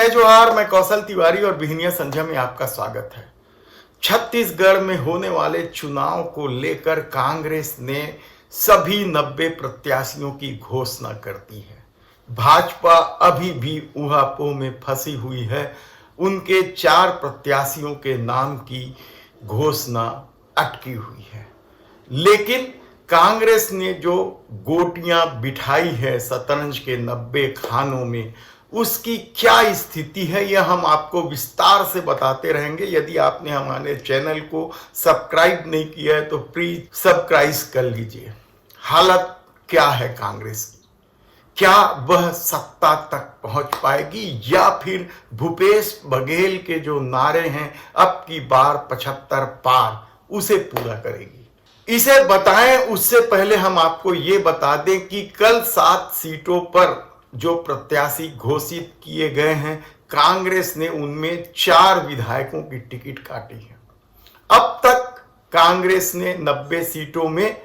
जय जोहार। मैं कौशल तिवारी और बिहनिया संध्या में आपका स्वागत है। छत्तीसगढ़ में होने वाले चुनाव को लेकर कांग्रेस ने सभी 90 प्रत्याशियों की घोषणा कर दी है। भाजपा अभी भी ऊहापोह में फंसी हुई है। उनके 4 प्रत्याशियों के नाम की घोषणा अटकी हुई है, लेकिन कांग्रेस ने जो गोटियां बिठाई है शतरंज के 90 खानों में, उसकी क्या स्थिति है यह हम आपको विस्तार से बताते रहेंगे। यदि आपने हमारे चैनल को सब्सक्राइब नहीं किया है तो प्लीज सब्सक्राइब कर लीजिए। हालत क्या है कांग्रेस की? क्या वह सत्ता तक पहुंच पाएगी या फिर भूपेश बघेल के जो नारे हैं अब की बार 75 पार, उसे पूरा करेगी? इसे बताएं उससे पहले हम आपको ये बता दें कि कल 7 सीटों पर जो प्रत्याशी घोषित किए गए हैं, कांग्रेस ने उनमें 4 विधायकों की टिकट काटी है। अब तक कांग्रेस ने 90 सीटों में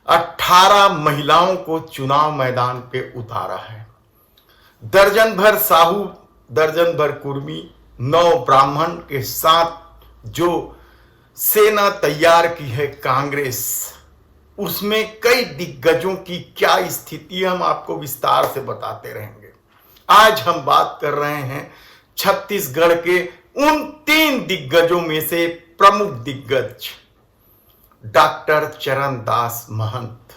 18 महिलाओं को चुनाव मैदान पे उतारा है। दर्जन भर साहू, दर्जन भर कुर्मी, 9 ब्राह्मण के साथ जो सेना तैयार की है कांग्रेस, उसमें कई दिग्गजों की क्या स्थिति है हम आपको विस्तार से बताते रहेंगे। आज हम बात कर रहे हैं छत्तीसगढ़ के उन 3 दिग्गजों में से प्रमुख दिग्गज डॉक्टर चरणदास महंत।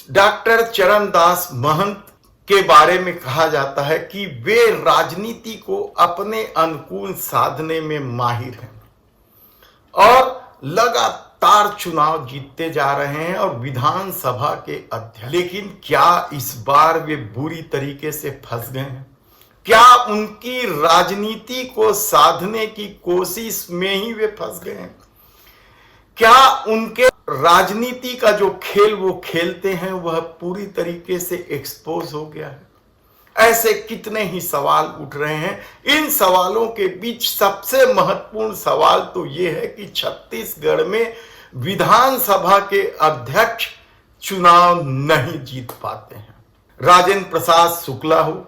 डॉक्टर चरणदास महंत के बारे में कहा जाता है कि वे राजनीति को अपने अनुकूल साधने में माहिर हैं और लगातार चुनाव जीतते जा रहे हैं और विधानसभा के अध्यक्ष। लेकिन क्या इस बार वे बुरी तरीके से फंस गए हैं? क्या उनकी राजनीति को साधने की कोशिश में ही वे फंस गए हैं? क्या उनके राजनीति का जो खेल वो खेलते हैं वह पूरी तरीके से एक्सपोज हो गया है? ऐसे कितने ही सवाल उठ रहे हैं। इन सवालों के बीच सबसे महत्वपूर्ण सवाल तो यह है कि छत्तीसगढ़ में विधानसभा के अध्यक्ष चुनाव नहीं जीत पाते हैं। राजेंद्र प्रसाद शुक्ला हो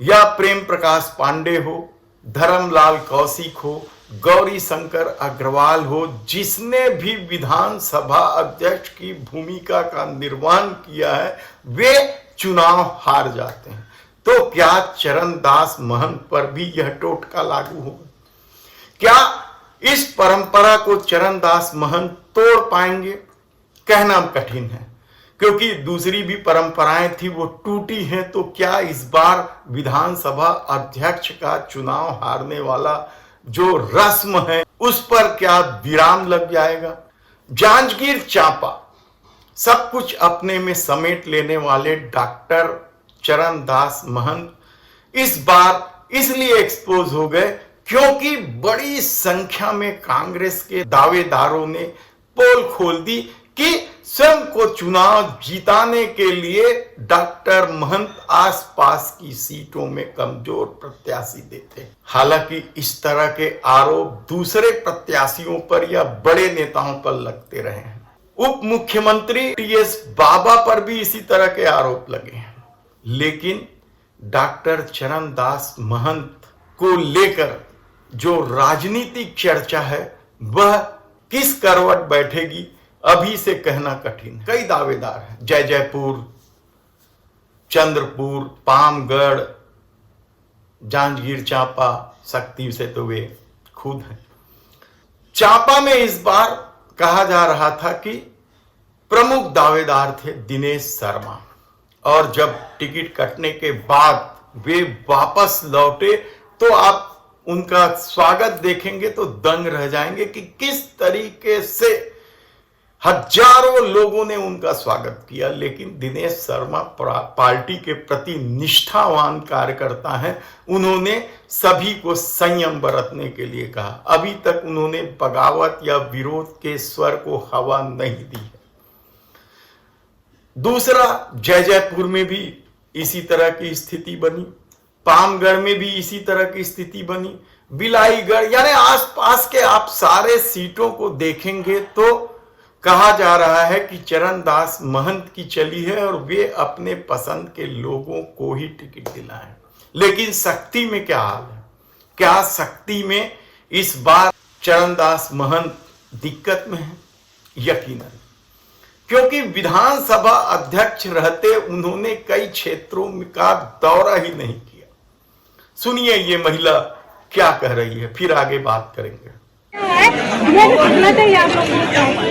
या प्रेम प्रकाश पांडे हो, धर्मलाल कौशिक हो, गौरी शंकर अग्रवाल हो, जिसने भी विधानसभा अध्यक्ष की भूमिका का निर्वहन किया है, वे चुनाव हार जाते हैं। तो क्या चरणदास महंत पर भी यह टोटका लागू होगा? क्या इस परंपरा को चरणदास महंत तोड़ पाएंगे? कहना कठिन है, क्योंकि दूसरी भी परंपराएं थी वो टूटी हैं। तो क्या इस बार विधानसभा अध्यक्ष का चुनाव हारने वाला जो रस्म है उस पर क्या विराम लग जाएगा? जांजगीर चांपा सब कुछ अपने में समेट लेने वाले डॉक्टर चरणदास महंत इस बार इसलिए एक्सपोज हो गए क्योंकि बड़ी संख्या में कांग्रेस के दावेदारों ने पोल खोल दी कि स्वयं को चुनाव जीताने के लिए डॉक्टर महंत आसपास की सीटों में कमजोर प्रत्याशी देते। हालांकि इस तरह के आरोप दूसरे प्रत्याशियों पर या बड़े नेताओं पर लगते रहे हैं। उप मुख्यमंत्री टीएस बाबा पर भी इसी तरह के आरोप लगे हैं। लेकिन डॉक्टर चरणदास महंत को लेकर जो राजनीतिक चर्चा है वह किस करवट बैठेगी अभी से कहना कठिन। कई दावेदार हैं, जयजयपुर, चंद्रपुर, पामगढ़, जांजगीर चांपा, शक्ति से तो वे खुद हैं। चांपा में इस बार कहा जा रहा था कि प्रमुख दावेदार थे दिनेश शर्मा, और जब टिकट कटने के बाद वे वापस लौटे तो आप उनका स्वागत देखेंगे तो दंग रह जाएंगे कि किस तरीके से हजारों लोगों ने उनका स्वागत किया। लेकिन दिनेश शर्मा पार्टी के प्रति निष्ठावान कार्यकर्ता हैं। उन्होंने सभी को संयम बरतने के लिए कहा। अभी तक उन्होंने बगावत या विरोध के स्वर को हवा नहीं दी है। दूसरा, जयजयपुर में भी इसी तरह की स्थिति बनी, पामगढ़ में भी इसी तरह की स्थिति बनी, बिलाईगढ़, यानी आसपास के आप सारे सीटों को देखेंगे तो कहा जा रहा है कि चरणदास महंत की चली है और वे अपने पसंद के लोगों को ही टिकट दिलाएं। लेकिन शक्ति में क्या हाल है? क्या शक्ति में इस बार चरणदास महंत दिक्कत में है? यकीनन, क्योंकि विधानसभा अध्यक्ष रहते उन्होंने कई क्षेत्रों का दौरा ही नहीं किया। सुनिए ये महिला क्या कह रही है, फिर आगे बात करेंगे।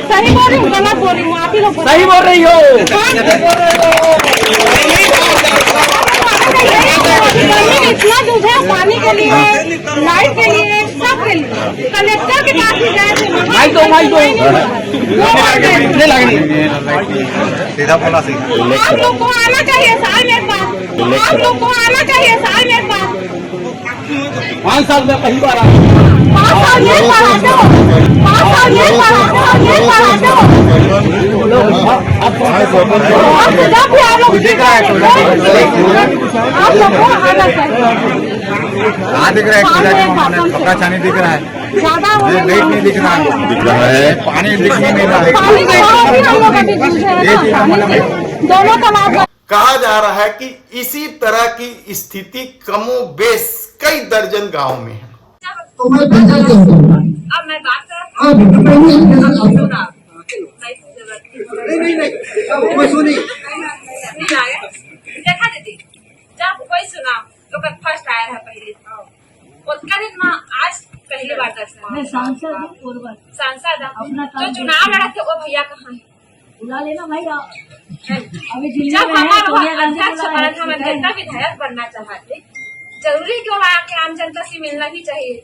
सही बोल रही हूँ, गलत बोल रही हूँ? आप ही लोग सही बोल रही हो। इतना दूध है पानी के लिए, लाइट के लिए, सब के लिए। कलेक्टर के पास भी गए थे, सीधा बोला सी। आप लोग को आना चाहिए साल में बात, आप लोग को आना चाहिए साल में बात। 5 साल में पहली बार 5 साल ये पढ़ाते हो, 5 साल ये पढ़ाते हो, ये पढ़ाते हो। जब भी आप लोग दिख रहा है, आप लोग को आना चाहिए। कहाँ दिख रहा है? कपड़ा छानी दिख रहा है, ज्यादा वेट नहीं दिख रहा है, पानी दिख नहीं रहा है। पानी के भाव भी हम लोग अभी जूझ रहे हैं। दोनों तालाब कहा जा रहा है कि इसी तरह की स्थिति कमोबेश कई दर्जन गांव में है। तो मैं भेजा क्यों? अब मैं बात कर सुनी देखा दीदी, जब कोई सुना तो फर्स्ट आया है पहले उसका दिन माँ आज पहली बार दर्शन सांसद जो चुनाव लड़ा थे वो भैया कहाँ है? बुला लेना भाई। जब हमारा अध्यक्ष बना था, मैं जनता विधायक बनना चाहते, जरूरी क्यों है कि आम जनता से मिलना भी चाहिए।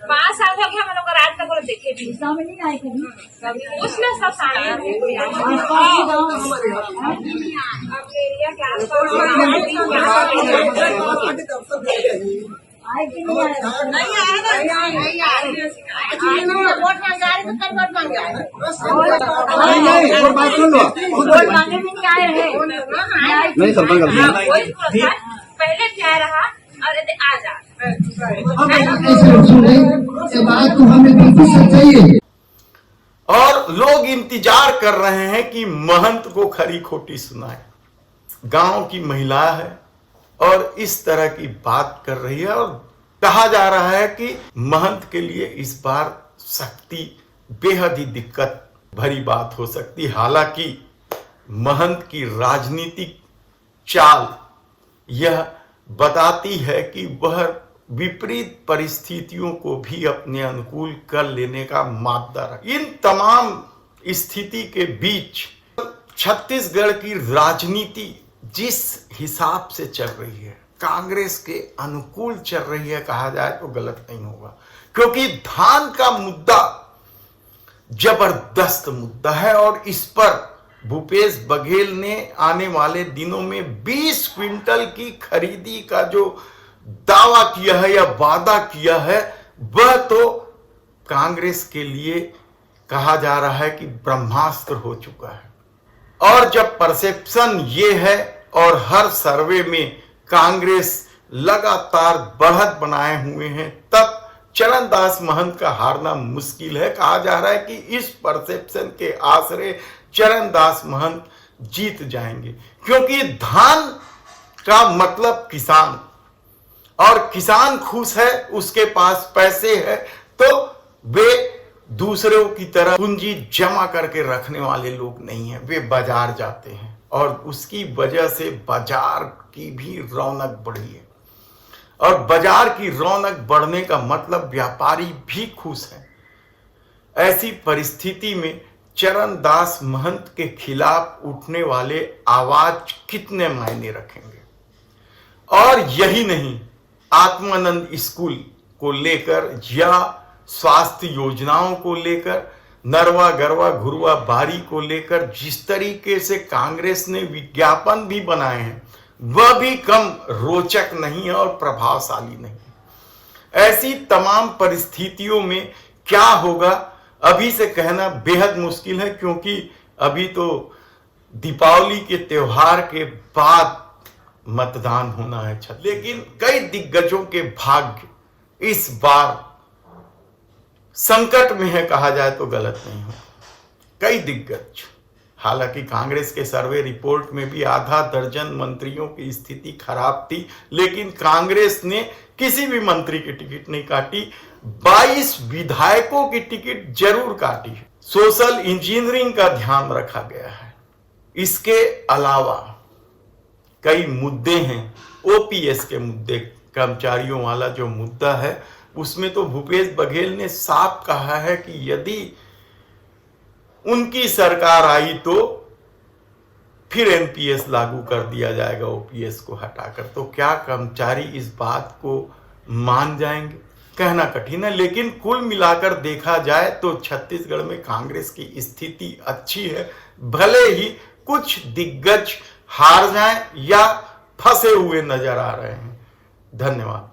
5 साल हो गया हम लोग रात तक वो देखे भी नहीं आए कभी, उसमें सब शामिल आए कि नहीं आए? नहीं सब पहले क्या रहा और आ जा बात तो हमें बिल्कुल सच्चाई है। और लोग इंतजार कर रहे हैं कि महंत को खरी खोटी सुनाए। गांव की महिला है और इस तरह की बात कर रही है और कहा जा रहा है कि महंत के लिए इस बार शक्ति बेहद ही दिक्कत भरी बात हो सकती। हालांकि महंत की राजनीतिक चाल यह बताती है कि वह विपरीत परिस्थितियों को भी अपने अनुकूल कर लेने का मादा रखता। इन तमाम स्थिति के बीच छत्तीसगढ़ की राजनीति जिस हिसाब से चल रही है, कांग्रेस के अनुकूल चल रही है कहा जाए तो गलत नहीं होगा, क्योंकि धान का मुद्दा जबरदस्त मुद्दा है और इस पर भूपेश बघेल ने आने वाले दिनों में 20 क्विंटल की खरीदी का जो दावा किया है या वादा किया है, वह तो कांग्रेस के लिए कहा जा रहा है कि ब्रह्मास्त्र हो चुका है। और जब परसेप्शन ये है और हर सर्वे में कांग्रेस लगातार बढ़त बनाए हुए हैं, तब चरणदास महंत का हारना मुश्किल है। कहा जा रहा है कि इस परसेप्शन के आसरे चरणदास महंत जीत जाएंगे, क्योंकि धान का मतलब किसान, और किसान खुश है, उसके पास पैसे है, तो वे दूसरों की तरह पूंजी जमा करके रखने वाले लोग नहीं हैं। वे बाजार जाते हैं और उसकी वजह से बाजार की भी रौनक बढ़ी है, और बाजार की रौनक बढ़ने का मतलब व्यापारी भी खुश हैं। ऐसी परिस्थिति में चरणदास महंत के खिलाफ उठने वाले आवाज कितने मायने रखेंगे। और यही नहीं, आत्मानंद स्कूल को लेकर या स्वास्थ्य योजनाओं को लेकर, नरवा गरवा घुरवा बारी को लेकर जिस तरीके से कांग्रेस ने विज्ञापन भी बनाए हैं, वह भी कम रोचक नहीं है और प्रभावशाली नहीं। ऐसी तमाम परिस्थितियों में क्या होगा अभी से कहना बेहद मुश्किल है, क्योंकि अभी तो दीपावली के त्योहार के बाद मतदान होना है। लेकिन कई दिग्गजों के भाग्य इस बार संकट में है, कहा जाए तो गलत नहीं हो। कई दिग्गज, हालांकि कांग्रेस के सर्वे रिपोर्ट में भी आधा दर्जन मंत्रियों की स्थिति खराब थी, लेकिन कांग्रेस ने किसी भी मंत्री की टिकट नहीं काटी, 22 विधायकों की टिकट जरूर काटी। सोशल इंजीनियरिंग का ध्यान रखा गया है। इसके अलावा कई मुद्दे हैं। ओपीएस के मुद्दे, कर्मचारियों वाला जो मुद्दा है, उसमें तो भूपेश बघेल ने साफ कहा है कि यदि उनकी सरकार आई तो फिर एनपीएस लागू कर दिया जाएगा ओपीएस को हटाकर। तो क्या कर्मचारी इस बात को मान जाएंगे, कहना कठिन है। लेकिन कुल मिलाकर देखा जाए तो छत्तीसगढ़ में कांग्रेस की स्थिति अच्छी है, भले ही कुछ दिग्गज हार जाएं या फंसे हुए नजर आ रहे हैं। धन्यवाद।